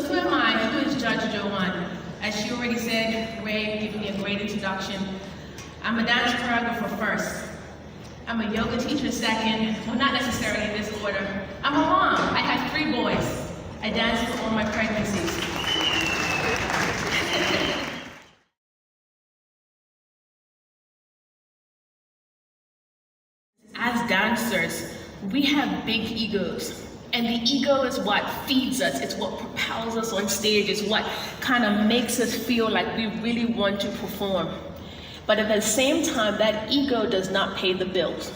Who am I? Who is Judge Joanne? As she already said, Ray gave me a great introduction. I'm a dance choreographer first. I'm a yoga teacher second. Well, not necessarily in this order. I'm a mom. I have 3 boys. I danced for all my pregnancies. As dancers, we have big egos. And the ego is what feeds us, it's what propels us on stage, it's what kind of makes us feel like we really want to perform. But at the same time, that ego does not pay the bills.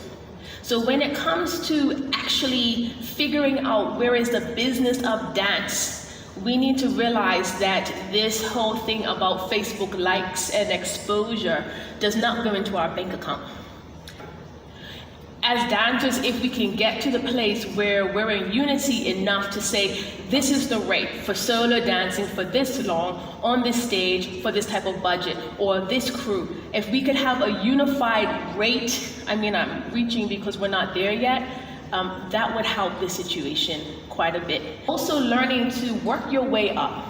So when it comes to actually figuring out where is the business of dance, we need to realize that this whole thing about Facebook likes and exposure does not go into our bank account. As dancers, if we can get to the place where we're in unity enough to say, this is the rate for solo dancing for this long, on this stage, for this type of budget, or this crew. If we could have a unified rate, I'm reaching because we're not there yet, that would help the situation quite a bit. Also learning to work your way up,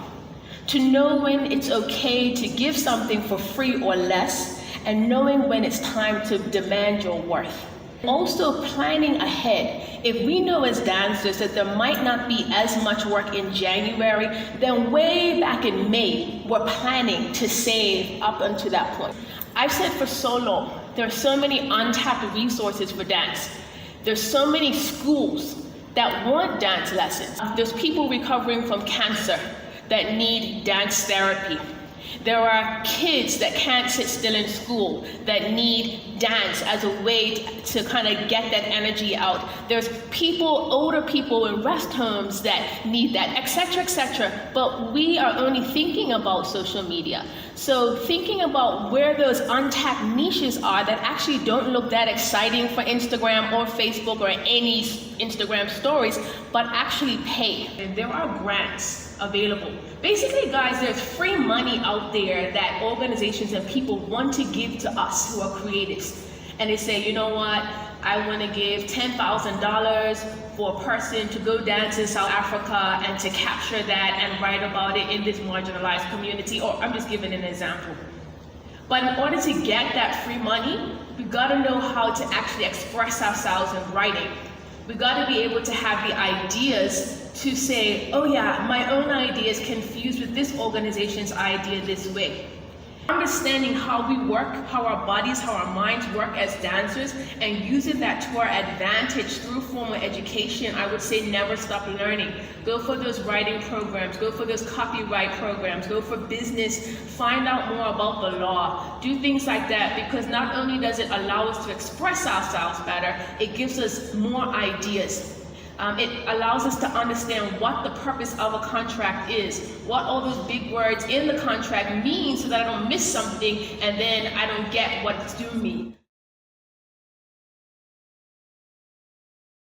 to know when it's okay to give something for free or less, and knowing when it's time to demand your worth. Also planning ahead. If we know as dancers that there might not be as much work in January, then way back in May, we're planning to save up until that point. I've said for so long, there are so many untapped resources for dance. There's so many schools that want dance lessons. There's people recovering from cancer that need dance therapy. There are kids that can't sit still in school that need dance as a way to kind of get that energy out. There's people, older people in rest homes that need that, etc., etc. But we are only thinking about social media. So thinking about where those untapped niches are that actually don't look that exciting for Instagram or Facebook or any Instagram stories, but actually pay. And there are grants available. Basically, guys, there's free money out there that organizations and people want to give to us who are creatives. And they say, you know what, I want to give $10,000 for a person to go dance in South Africa and to capture that and write about it in this marginalized community, or I'm just giving an example. But in order to get that free money, we gotta know how to actually express ourselves in writing. We gotta be able to have the ideas to say, oh yeah, my own idea is confused with this organization's idea this way. Understanding how we work, how our bodies, how our minds work as dancers, and using that to our advantage through formal education, I would say never stop learning. Go for those writing programs, go for those copyright programs, go for business, find out more about the law, do things like that, because not only does it allow us to express ourselves better, it gives us more ideas. It allows us to understand what the purpose of a contract is, what all those big words in the contract mean so that I don't miss something and then I don't get what's due me.